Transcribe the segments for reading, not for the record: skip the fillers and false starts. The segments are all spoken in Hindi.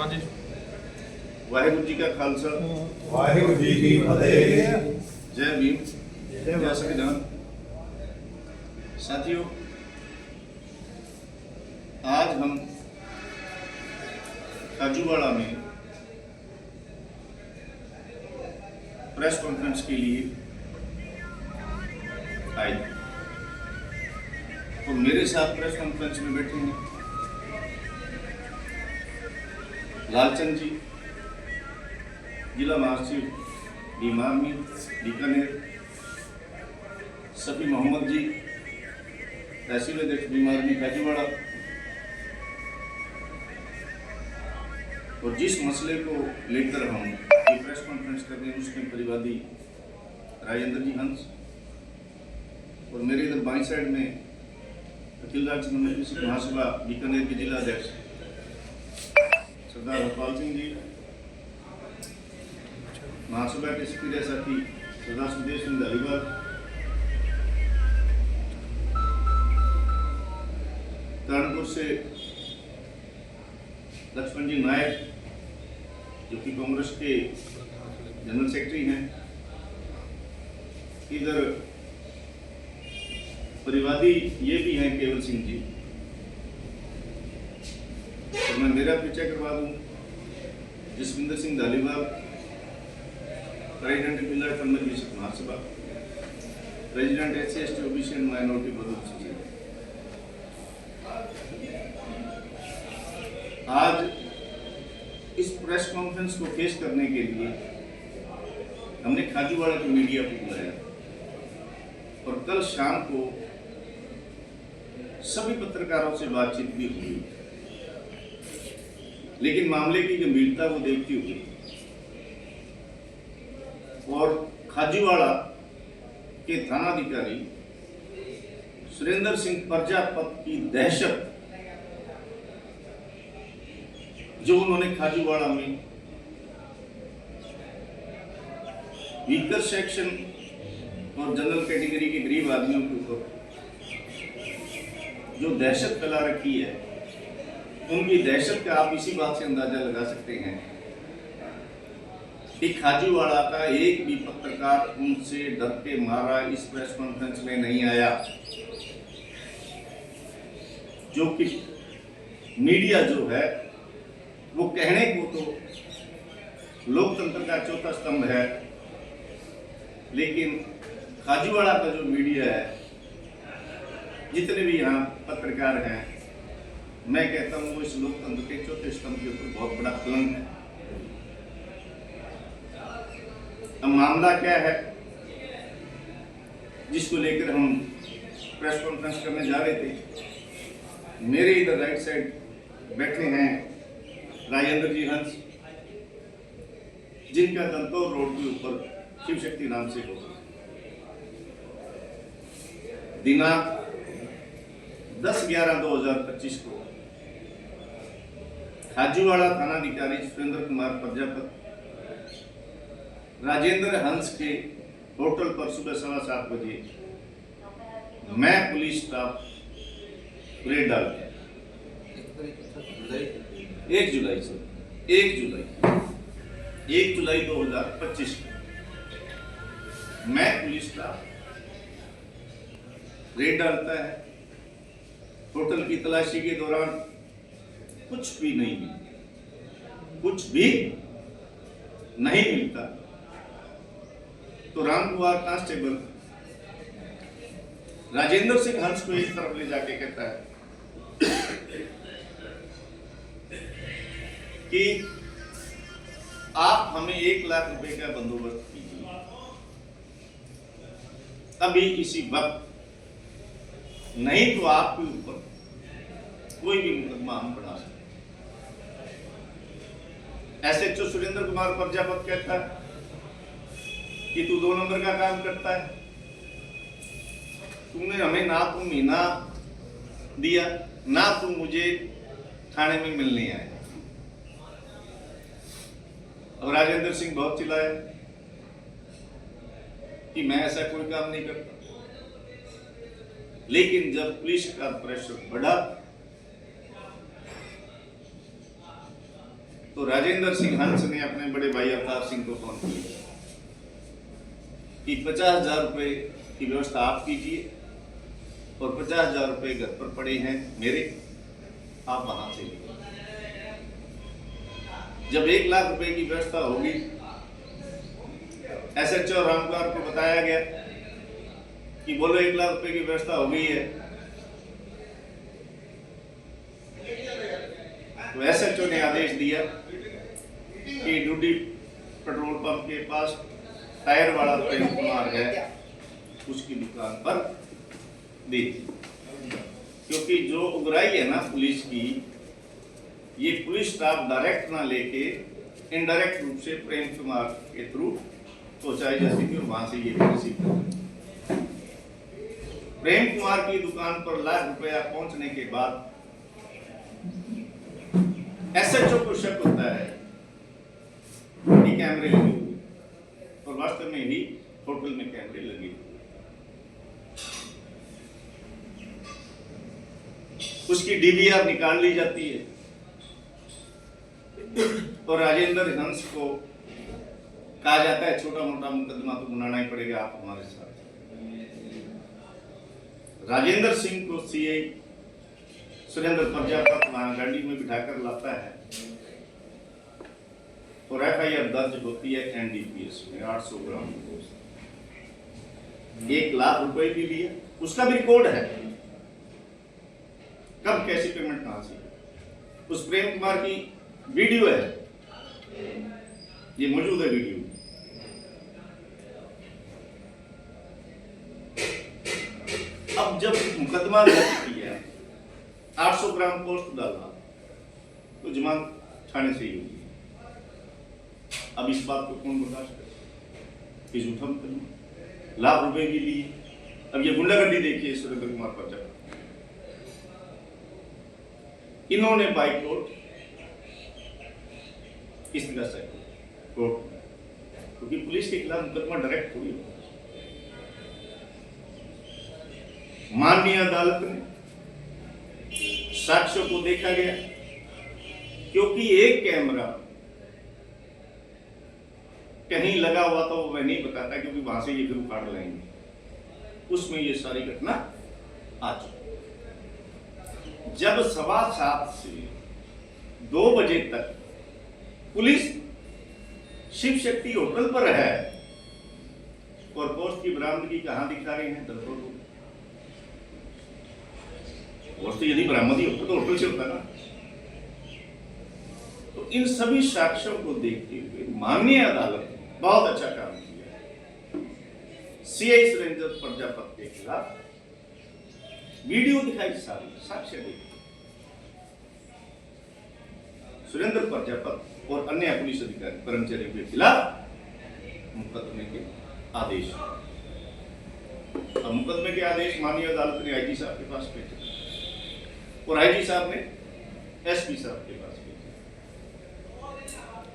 हाँ जी। वाहिगुरू जी का खालसा, वाहिगुरू जी की फतेह। जय भीम, जय संविधान। साथियों, आज हम खाजूवाड़ा में प्रेस कॉन्फ्रेंस के लिए आए तो मेरे साथ प्रेस कॉन्फ्रेंस में बैठे हैं लालचंद जी, जिला महासचिव भीम आर्मी बीकानेर, सफी मोहम्मद जी, तहसील अध्यक्ष भीम आर्मी खाजूवाड़ा। और जिस मसले को लेकर हम ये प्रेस कॉन्फ्रेंस कर रहे हैं उसमें परिवादी राजेंद्र जी हंस, और मेरे इधर बाई साइड में अखिल राज्य कृषि महासभा बीकानेर के जिला अध्यक्ष सरदार हरपाल सिंह जी, महासभा के सक्रिय साथी सरदार सुदेव सिंह धालीवाल, कानपुर से लक्ष्मण जी नायक जो कि कांग्रेस के जनरल सेक्रेटरी हैं, इधर परिवादी ये भी हैं केवल सिंह जी। तो मैं मेरा परिचय करवा दूं, Jaswinder Singh Dhaliwal, president Akhil Rajya Krishi Mahasabha, president SC/ST OBC and minority produce society. आज इस प्रेस कॉन्फ्रेंस को फेस करने के लिए हमने खाजूवाड़ा की मीडिया को बुलाया और कल शाम को सभी पत्रकारों से बातचीत भी हुई, लेकिन मामले की गंभीरता को देखते हुए और खाजूवाड़ा के थानाधिकारी सुरेंद्र सिंह प्रजापत की दहशत जो उन्होंने खाजूवाड़ा में वीकर सेक्शन और जनरल कैटेगरी के गरीब आदमियों के ऊपर जो दहशत फैला रखी है, उनकी दहशत का आप इसी बात से अंदाजा लगा सकते हैं कि खाजूवाड़ा का एक भी पत्रकार उनसे डर के मारा इस प्रेस कॉन्फ्रेंस में नहीं आया। जो कि मीडिया जो है वो कहने को तो लोकतंत्र का चौथा स्तंभ है, लेकिन खाजूवाड़ा का जो मीडिया है, जितने भी यहाँ पत्रकार हैं, मैं कहता हूँ वो इस लोकतंत्र के चौथे स्तंभ के ऊपर बहुत बड़ा कलंक है। अब मामला क्या है जिसको लेकर हम प्रेस कॉन्फ्रेंस करने जा रहे थे। मेरे इधर राइट साइड बैठे हैं राजेंद्र जी हंस, जिनका दंतौर रोड के ऊपर शिव शक्ति नाम से हो दिनांक 10/11/2025 को खाजूवाड़ा थानाधिकारी सुरेंद्र कुमार प्रजापत राजेंद्र हंस के होटल पर सुबह 7:15 बजे मैं पुलिस स्टाफ रेड डाल दिया। 1 जुलाई 2025 मैं पुलिस स्टाफ रेड डालता है। होटल की तलाशी के दौरान कुछ भी नहीं मिलता तो रामकुमार कांस्टेबल राजेंद्र सिंह हंस को एक तरफ ले जाके कहता है कि आप हमें 1 लाख रुपए का बंदोबस्त कीजिए, अभी इसी वक्त, नहीं तो आपके ऊपर कोई भी मुकदमा हम बढ़ा सकते। SHO सुरेंद्र कुमार प्रजापत कहता है कि तू 2 नंबर का काम करता है, तुमने हमें ना तो महीना दिया, ना तू मुझे थाने में मिलने आया। और राजेंद्र सिंह बहुत चिल्लाया कि मैं ऐसा कोई काम नहीं करता। लेकिन जब पुलिस का प्रेशर बढ़ा तो राजेंद्र सिंह हंस ने अपने बड़े भाई अवतार सिंह को फोन किया कि 50,000 रुपये की व्यवस्था आप कीजिए और 50,000 रुपये घर पर पड़े हैं मेरे, आप वहां से लीजिए। जब 1 लाख रुपए की व्यवस्था होगी, SHO रामकुमार को बताया गया कि बोलो 1 लाख रुपए की व्यवस्था हो गई है, तो SHO ने आदेश दिया कि ड्यूटी पेट्रोल पंप के पास टायर वाला प्रेम कुमार है, उसकी दुकान पर दे दी। क्योंकि जो उगराई है ना पुलिस की, ये पुलिस स्टाफ डायरेक्ट ना लेके इनडायरेक्ट रूप से प्रेम कुमार के थ्रू पहुंचाई जाती थी और वहां से ये रिसीव। प्रेम कुमार की दुकान पर लाख रुपया पहुंचने के बाद SHO को शक होता है कि कैमरे लगे हुए, और वास्तव में ही होटल में कैमरे लगे हुए। उसकी DVR निकाल ली जाती है और राजेंद्र हंस को कहा जाता है छोटा मोटा मुकदमा तो बनाना ही पड़ेगा, आप हमारे साथ। राजेंद्र सिंह को CI सुरेंद्र प्रजापत वहां गाड़ी में बिठाकर लाता है और FIR दर्ज होती है NDPS में 800 ग्राम। 1 लाख रुपए भी लिए, उसका भी रिकॉर्ड है, कब कैसी पेमेंट कहां से। उस प्रेम कुमार की वीडियो है, ये मौजूद है वीडियो। अब जब मुकदमा दर्ज किया, 800 ग्राम पोस्ट डाला, तो जमानत थाने से ही होगी। अब इस बात को कौन बर्दाश्त करे कि झूठा मुकदमा, लाख रुपए भी लिए। अब ये गुंडागर्दी देखिए सुरेंद्र कुमार पर जब इन्होंने बाई कोर्ट इस तरह से कोर्ट, क्योंकि पुलिस के खिलाफ मुकदमा डायरेक्ट थोड़ी होता। माननीय अदालत में साक्ष्यों को देखा गया, क्योंकि एक कैमरा कहीं लगा हुआ था, वो मैं नहीं बताता क्योंकि वहां से ये फिर उखाड़ लेंगे, उसमें ये सारी घटना आ चुकी। जब 7:15 से 2 बजे तक पुलिस शिव शक्ति होटल पर है और पोस्ट की बरामदगी कहां दिखा रहे हैं, दरबार रोड। पोस्ट यदि बरामदगी होता तो होटल से होता ना। तो इन सभी साक्ष्यों को देखते हुए माननीय अदालत ने बहुत अच्छा काम किया। CI सुरेंद्र प्रजापत के खिलाफ वीडियो दिखाई, सारी साक्ष्य देखी। सुरेंद्र प्रजापत और अन्य पुलिस अधिकारी कर्मचारियों के खिलाफ मुकदमे के आदेश। अब मुकदमे के आदेश माननीय अदालत ने IG साहब के पास भेजे और IG साहब ने SP साहब के पास भेजे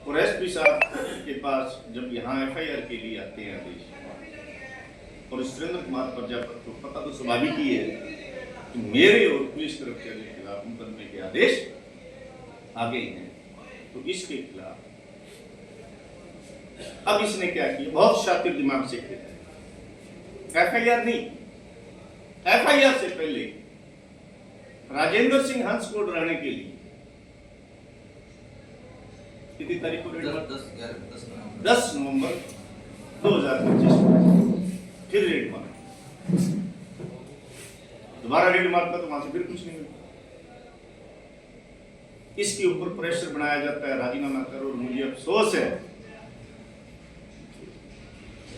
और SP साहब के पास जब यहाँ FIR के लिए आते हैं आदेश, और सुरेंद्र कुमार प्रजापत को पता तो स्वाभाविक ही है कि मेरे और पुलिस कर्मचारियों के खिलाफ मुकदमे के आदेश आ गए हैं, तो इसके खिलाफ अब इसने क्या किया, बहुत शातिर दिमाग से किया। FIR नहीं, FIR से पहले राजेंद्र सिंह हंस को डराने के लिए कितनी तारीख को 10 नवंबर 2025 फिर रेड मारा। दोबारा रेड मारता तो वहां से फिर कुछ नहीं मिलता। इसके ऊपर प्रेशर बनाया जाता है, राजीनामा करो। और मुझे अफसोस है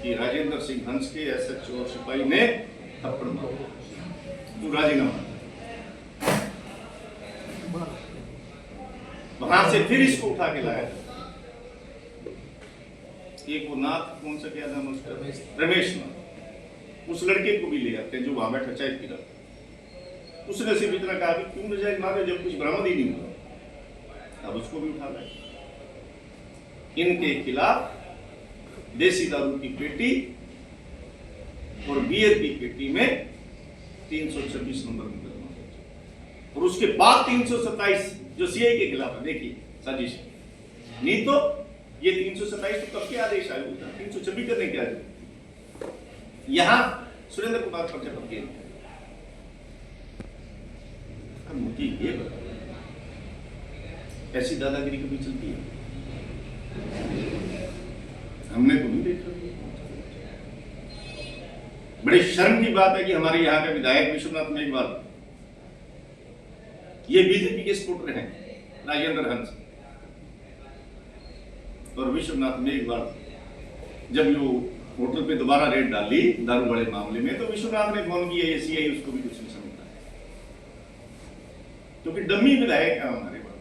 कि राजेंद्र सिंह हंस के SHO और सिपाही ने थप्पड़ मारा, तू राजीनामा। वहां से फिर इसको उठा के लाया। एक वो नाथ, कौन सा क्या नाम उसका, रमेश नाथ, उस लड़के को भी ले आते हैं जो वहां बैठा चाय पी रहा। उसने सिर्फ इतना कहा कि क्यों नजायज मारे जब कुछ बरामद ही नहीं हुआ। अब उसको भी उठा लाए। इनके खिलाफ देसी दारू की पेटी और बियर की पेटी में 326 नंबर मुकदमा और उसके बाद 327 जो CI के खिलाफ है। देखिए साजिश, नहीं तो ये 327 तो कब के आदेश आए, 326 करने के आदेश। यहां सुरेंद्र कुमार प्रजापति के मुझे ये बता, ऐसी दादागिरी कभी चलती है? हमने तो नहीं देखा। बड़ी शर्म की बात है कि हमारे यहाँ का विधायक विश्वनाथ मेघवाल ये बीजेपी के सपोर्टर हैं, राजेंद्र हंस और विश्वनाथ मेघवाल। जब यो होटल पे दोबारा रेड डाली दारू वाले मामले में, तो विश्वनाथ ने फोन किया सीआई, उसको भी कुछ नहीं समझता है, क्योंकि डमी विधायक है हमारे पास,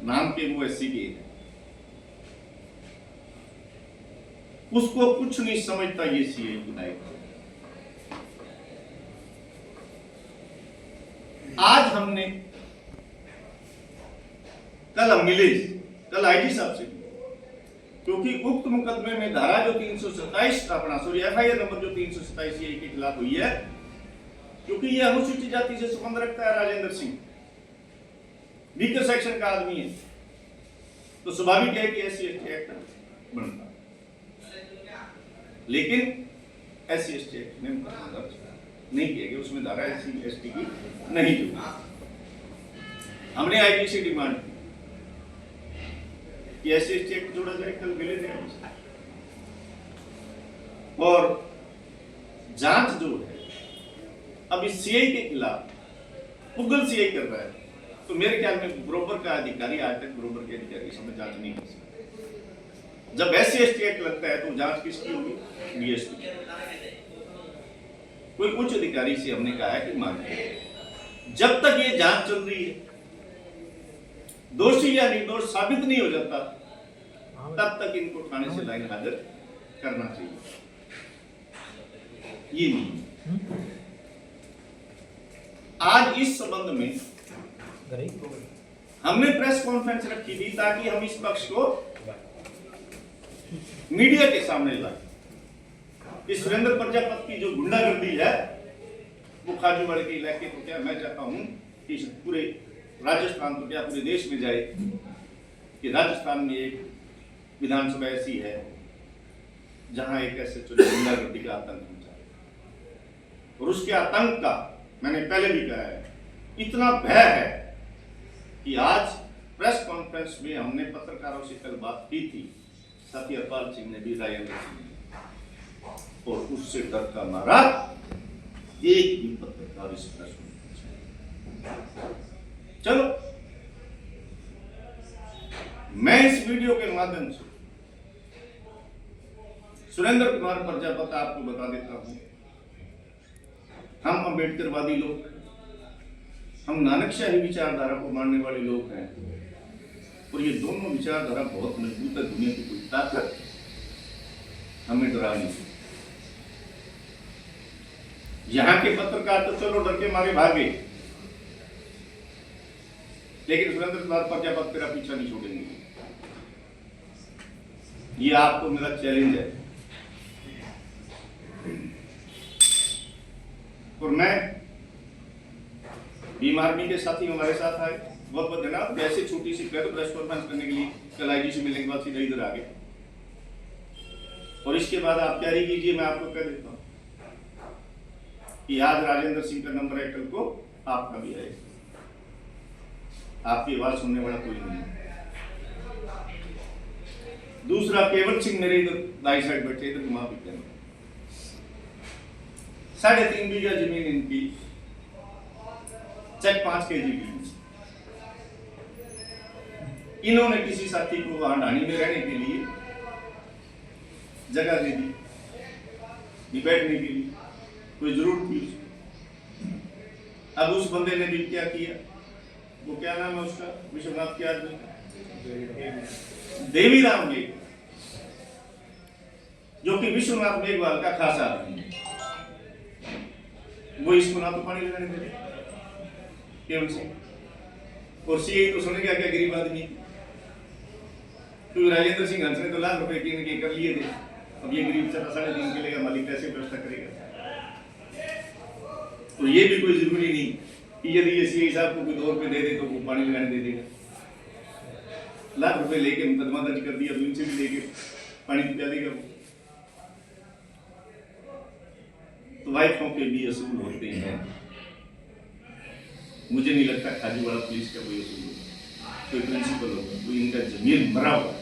नाम के वो एससी के है, उसको कुछ नहीं समझता ये सीआई विधायक। आज हमने कल हम मिले, कल आईजी साहब से, क्योंकि उक्त मुकदमे में धारा जो 327 अपना सॉरी एफआईआर नंबर जो 327 के खिलाफ हुई है, क्योंकि यह अनुसूचित जाति से संबंध रखता है, राजेंद्र सिंह वीकर सेक्शन का आदमी है, तो स्वाभाविक है कि एससी एसटी एक्ट बनता। लेकिन एससी एसटी एक्ट में नहीं किया गया, उसमें धारा एससी एसटी की नहीं जुड़ी। हमने आईजी से डिमांड की कि एससी एसटी एक्ट जोड़ा जाए, कल मिले थे। और जांच जो है अब इस सीआई के खिलाफ पुगल सीआई कर रहा है, तो मेरे ख्याल में बरोबर का अधिकारी आज तक बरोबर के अधिकारी समय जांच नहीं कर सकते। जब एससी एसटी एक्ट लगता है तो जांच किसकी होगी? डीएसपी। कोई उच्च अधिकारी से हमने कहा है कि मांगे, जब तक ये जांच चल रही है, दोषी या निर्दोष साबित नहीं हो जाता, तब तक इनको थाने से लाइन हाजिर करना चाहिए। ये नहीं। आज इस संबंध में हमने प्रेस कॉन्फ्रेंस रखी थी ताकि हम इस पक्ष को मीडिया के सामने लाए। इस सुरेंद्र प्रजापति की जो गुंडागर्दी है वो खाजूवाड़े के इलाके को, क्या मैं चाहता हूं कि पूरे राजस्थान तो क्या पूरे देश में जाए कि राजस्थान में एक विधानसभा ऐसी है जहां एक ऐसे गुंडागर्दी का आतंक मचा है, और उसके आतंक का मैंने पहले भी कहा है, इतना भय है कि आज प्रेस कॉन्फ्रेंस में हमने पत्रकारों से कल बात की थी, साथी हरपाल सिंह ने भी, राजेंद्र सिंह ने, और उससे डर का मारा एक भी पत्रकार इस प्रेस कॉन्फ्रेंस। चलो, मैं इस वीडियो के माध्यम से सुरेंद्र कुमार प्रजापति आपको बता देता हूं, हम अम्बेडकरवादी लोग, हम नानकशाही विचारधारा को मानने वाले लोग हैं, और ये दोनों विचारधारा बहुत मजबूत है। दुनिया की कोई ताकत हमें डरा नहीं सकती। यहां के पत्रकार तो चलो डर के मारे भागे, लेकिन सुरेंद्र कुमार प्रजापति तेरा पीछा नहीं छोड़ेंगे। ये आपको मेरा चैलेंज है, और मैं भीम आर्मी के साथी हमारे साथ आए, बहुत बहुत धन्यवाद। ऐसे छोटी सी प्रेस कॉन्फ्रेंस करने के लिए कल आईजी से मिलने के बाद सीधा इधर आ गए, और इसके बाद आप तैयारी कीजिए। मैं आपको कह देता हूं कि आज राजेंद्र सिंह का नंबर है, कल को आपका भी है। आपकी आवाज सुनने वाला कोई नहीं है। दूसरा, केवल सिंह मेरे इधर दाई साइड बैठे, इधर घुमा भी 3.5 बीघा जमीन इनकी, चेक 5 kg की। इन्होंने किसी साथी को वहां ढाणी में रहने के लिए जगह दे दी, बैठने के लिए कोई जरूरत थी उसको। अब उस बंदे ने भी क्या किया, वो क्या नाम है उसका, विश्वनाथ के आदमी देवीराम मेघ, जो कि विश्वनाथ मेघवाल का खास आदमी है, वो इसको ना तो पानी लगाने दे केवल सिंह, और सीआई तो सुनेगा क्या गरीब आदमी, क्योंकि राजेंद्र सिंह हंस ने तो लाख रुपए के कर लिए थे। अब ये गरीब 3.5 के लेगा, मालिक कैसे व्यवस्था करेगा? तो ये भी कोई जरूरी नहीं कि यदि ये सीआई साहब को कोई 2 रुपए दे दे तो वो पानी लगाने दे देगा। लाख रुपए लेके मुकदमा दर्ज कर दिया, तो इनसे भी लेके पानी पिला देगा वो। तो वाइफों के भी असूल होते हैं। मुझे नहीं लगता खाजूवाड़ा पुलिस का कोई असूल होगा, कोई प्रिंसिपल होगा, कोई इनका जमीर मरा हुआ।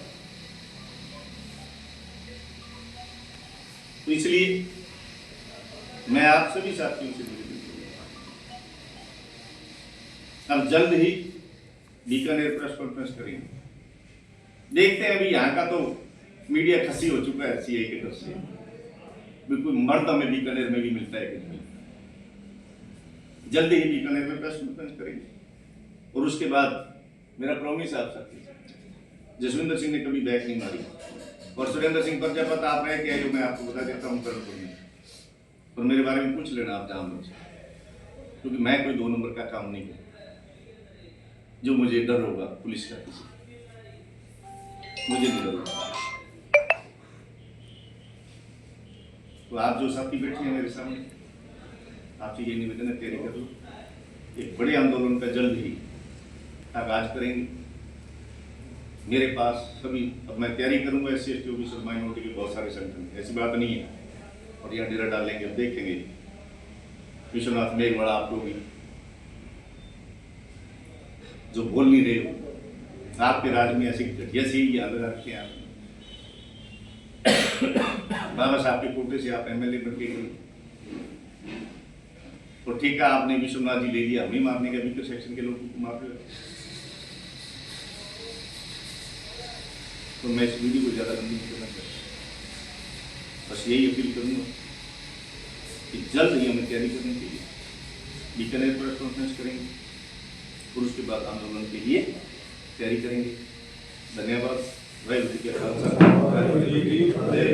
तो इसलिए मैं आप सभी साथियों से अब जल्द ही बीकानेर प्रेस कॉन्फ्रेंस करेंगे। देखते हैं, अभी यहाँ का तो मीडिया खसी हो चुका है सीआई के तरफ से, बिल्कुल मर्द में बीकानेर में भी मिलता है कि नहीं। जल्दी ही बीकानेर में प्रेस कॉन्फ्रेंस करेंगे और उसके बाद मेरा प्रॉमिस आप सकते, जसविंदर सिंह ने कभी बैक नहीं मारी और सुरेंद्र सिंह प्रजापत आप रहे क्या, जो मैं आपको बता देता हूँ कर्णपुर में, और मेरे बारे में पूछ लेना आप जान लो, क्योंकि मैं कोई 2 नंबर का काम नहीं करता। जो मुझे डर होगा पुलिस का, किसी मुझे नहीं डर होगा। तो आप जो साथी बैठे हैं मेरे सामने, आपसे ये निवेदन है, तैयारी कर लो, एक बड़े आंदोलन का जल्द ही आगाज करेंगे। मेरे पास सभी, अब मैं तैयारी करूंगा, SC/ST OBC और माइनॉरिटी के बहुत सारे संगठन, ऐसी बात नहीं है, और यहाँ डेरा डालेंगे, अब देखेंगे विश्वनाथ मेघवाड़ा आप लोग भी जो बोल नहीं रहे हो, आपके राज में ऐसी घटिया सी याद रखते हैं आप। बाबा साहब के कोटे से आप MLA बन के गए, और ठीक है आपने विश्वनाथ जी ले लिया, हमें मारने का, वीकर सेक्शन के लोगों को मार रहे। तो मैं इस वीडियो को ज्यादा लंबी नहीं करना चाहता, बस यही अपील करूंगा कि जल्द ही हमें तैयारी करनी चाहिए, बीकानेर प्रेस कॉन्फ्रेंस करेंगे और उसके बाद आंदोलन के लिए तैयारी करेंगे। धन्यवाद। वाहिगुरू जी का खालसा, वाहिगुरू जी की फतेह।